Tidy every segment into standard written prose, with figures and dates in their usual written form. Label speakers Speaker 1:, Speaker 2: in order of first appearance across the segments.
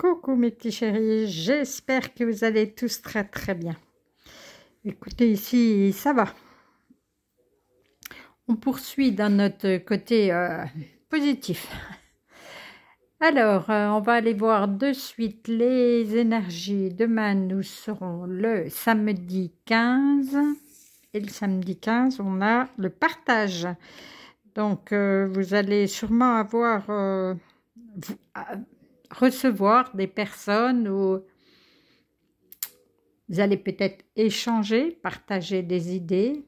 Speaker 1: Coucou mes petits chéris, j'espère que vous allez tous très très bien. Écoutez, ici ça va. On poursuit dans notre côté positif. Alors, on va aller voir de suite les énergies. Demain, nous serons le samedi 15. Et le samedi 15, on a le partage. Donc, vous allez sûrement avoir... recevoir des personnes où vous allez peut-être échanger, partager des idées,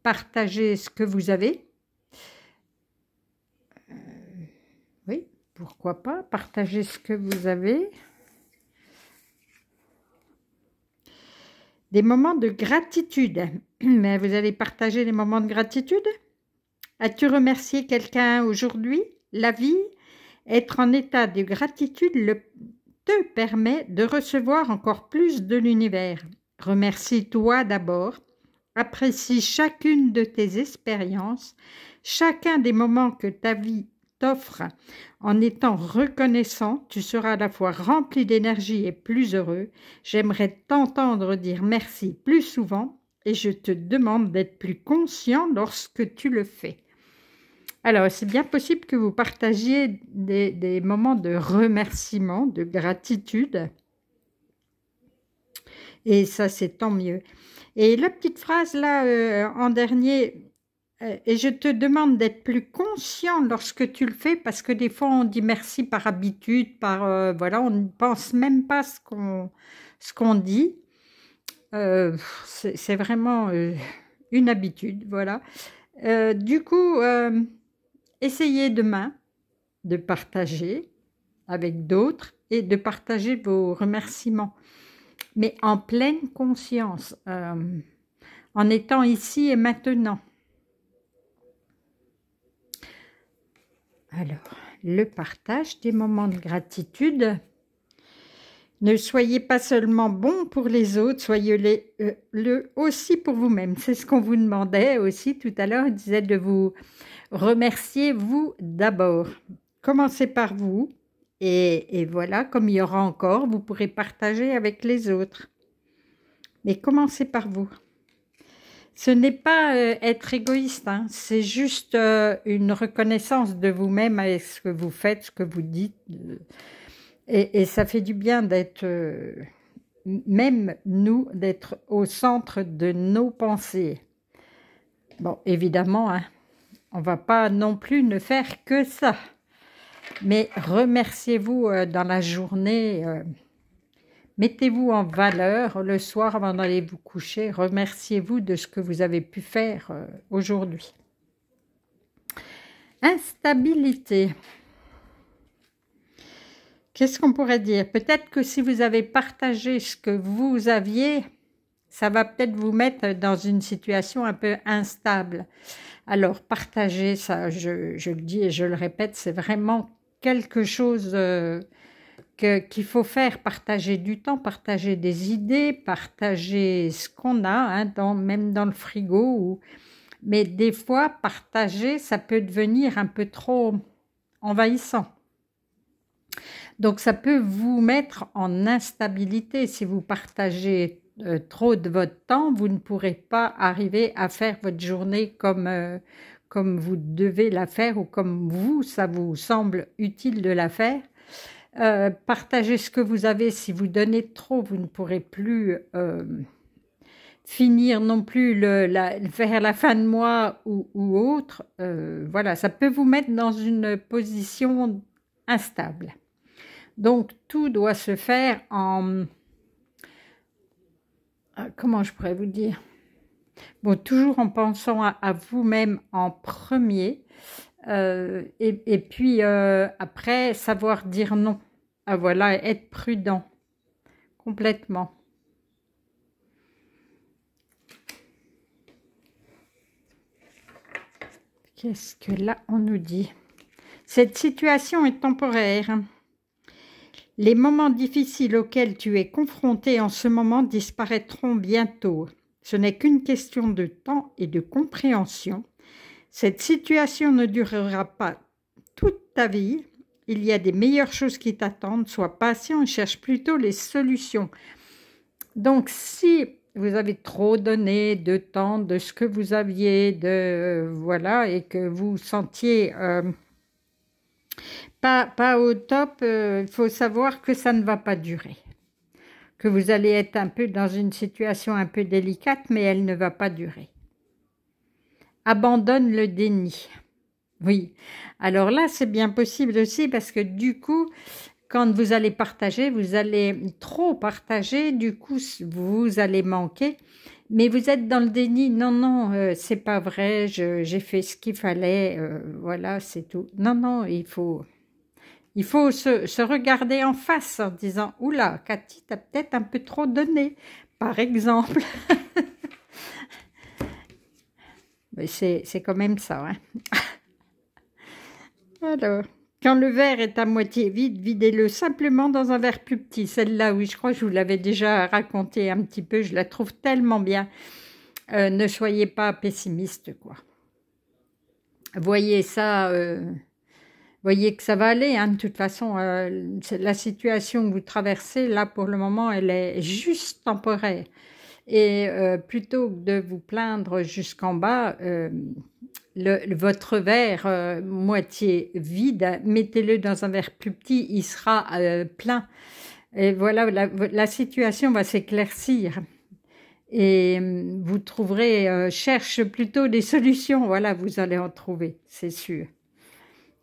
Speaker 1: partager ce que vous avez. Oui, pourquoi pas, partager ce que vous avez. Des moments de gratitude. Mais vous allez partager les moments de gratitude? As-tu remercié quelqu'un aujourd'hui? La vie? Être en état de gratitude te permet de recevoir encore plus de l'univers. Remercie-toi d'abord. Apprécie chacune de tes expériences, chacun des moments que ta vie t'offre. En étant reconnaissant, tu seras à la fois rempli d'énergie et plus heureux. J'aimerais t'entendre dire merci plus souvent et je te demande d'être plus conscient lorsque tu le fais. Alors, c'est bien possible que vous partagiez des moments de remerciement, de gratitude. Et ça, c'est tant mieux. Et la petite phrase là, en dernier, et je te demande d'être plus conscient lorsque tu le fais, parce que des fois, on dit merci par habitude, voilà, on ne pense même pas ce qu'on dit. C'est vraiment une habitude, voilà. Du coup... essayez demain de partager avec d'autres et de partager vos remerciements, mais en pleine conscience, en étant ici et maintenant. Alors, le partage des moments de gratitude. Ne soyez pas seulement bon pour les autres, soyez-le aussi pour vous-même. C'est ce qu'on vous demandait aussi tout à l'heure. Il disait de vous remercier vous d'abord. Commencez par vous et voilà, comme il y aura encore, vous pourrez partager avec les autres. Mais commencez par vous. Ce n'est pas être égoïste, hein, c'est juste une reconnaissance de vous-même avec ce que vous faites, ce que vous dites. Et ça fait du bien d'être, même nous, d'être au centre de nos pensées. Bon, évidemment, hein, on ne va pas non plus ne faire que ça. Mais remerciez-vous dans la journée. Mettez-vous en valeur le soir avant d'aller vous coucher. Remerciez-vous de ce que vous avez pu faire aujourd'hui. Instabilité. Qu'est-ce qu'on pourrait dire? Peut-être que si vous avez partagé ce que vous aviez, ça va peut-être vous mettre dans une situation un peu instable. Alors, partager, ça, je le dis et je le répète, c'est vraiment quelque chose qu'il faut faire. Partager du temps, partager des idées, partager ce qu'on a, hein, même dans le frigo. Mais des fois, partager, ça peut devenir un peu trop envahissant. Donc, ça peut vous mettre en instabilité si vous partagez trop de votre temps, vous ne pourrez pas arriver à faire votre journée comme vous devez la faire ou comme ça vous semble utile de la faire. Partagez ce que vous avez. Si vous donnez trop, vous ne pourrez plus finir non plus vers la fin de mois ou autre. Voilà, ça peut vous mettre dans une position instable. Donc, tout doit se faire en... Comment je pourrais vous dire? Bon, toujours en pensant à vous-même en premier. Et puis, après, savoir dire non. Voilà, être prudent. Complètement. Qu'est-ce que là, on nous dit? Cette situation est temporaire. Les moments difficiles auxquels tu es confronté en ce moment disparaîtront bientôt. Ce n'est qu'une question de temps et de compréhension. Cette situation ne durera pas toute ta vie. il y a des meilleures choses qui t'attendent. Sois patient et cherche plutôt les solutions. Donc, si vous avez trop donné de temps de ce que vous aviez, voilà, et que vous sentiez pas au top, il faut savoir que ça ne va pas durer. Que vous allez être un peu dans une situation un peu délicate, mais elle ne va pas durer. Abandonne le déni. Oui, alors là, c'est bien possible aussi parce que du coup, quand vous allez partager, vous allez trop partager, du coup, vous allez manquer. Mais vous êtes dans le déni. Non, non, c'est pas vrai, j'ai fait ce qu'il fallait, voilà, c'est tout. Non, non, il faut se regarder en face en disant « Oula, Cathy, t'as peut-être un peu trop donné, par exemple. » Mais c'est quand même ça. Hein. Alors, quand le verre est à moitié vide, videz-le simplement dans un verre plus petit. Celle-là, oui, je crois que je vous l'avais déjà raconté un petit peu, je la trouve tellement bien. Ne soyez pas pessimiste, quoi. Voyez ça... voyez que ça va aller, hein, de toute façon, la situation que vous traversez, là, pour le moment, elle est juste temporaire. Et plutôt que de vous plaindre jusqu'en bas, votre verre moitié vide, mettez-le dans un verre plus petit, il sera plein. Et voilà, la situation va s'éclaircir. Et vous trouverez, cherche plutôt des solutions, voilà, vous allez en trouver, c'est sûr.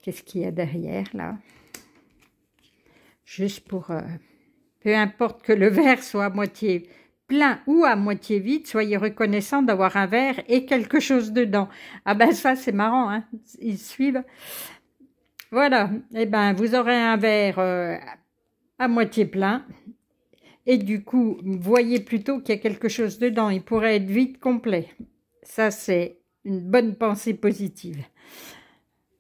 Speaker 1: Qu'est-ce qu'il y a derrière, là? Juste pour... peu importe que le verre soit à moitié plein ou à moitié vide, soyez reconnaissant d'avoir un verre et quelque chose dedans. Ah ben ça, c'est marrant, hein? Ils suivent. Voilà, eh ben vous aurez un verre à moitié plein. Et du coup, voyez plutôt qu'il y a quelque chose dedans. Il pourrait être vide complet. Ça, c'est une bonne pensée positive.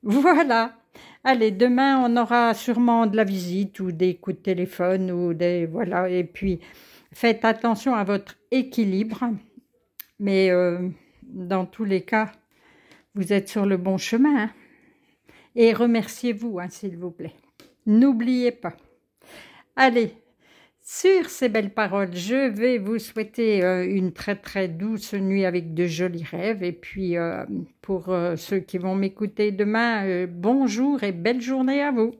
Speaker 1: Voilà. Allez, demain, on aura sûrement de la visite ou des coups de téléphone ou des... Voilà, et puis, faites attention à votre équilibre. Mais dans tous les cas, vous êtes sur le bon chemin. Hein. Et remerciez-vous, hein, s'il vous plaît. N'oubliez pas. Allez, sur ces belles paroles, je vais vous souhaiter une très très douce nuit avec de jolis rêves. Et puis, pour ceux qui vont m'écouter demain, bonjour et belle journée à vous.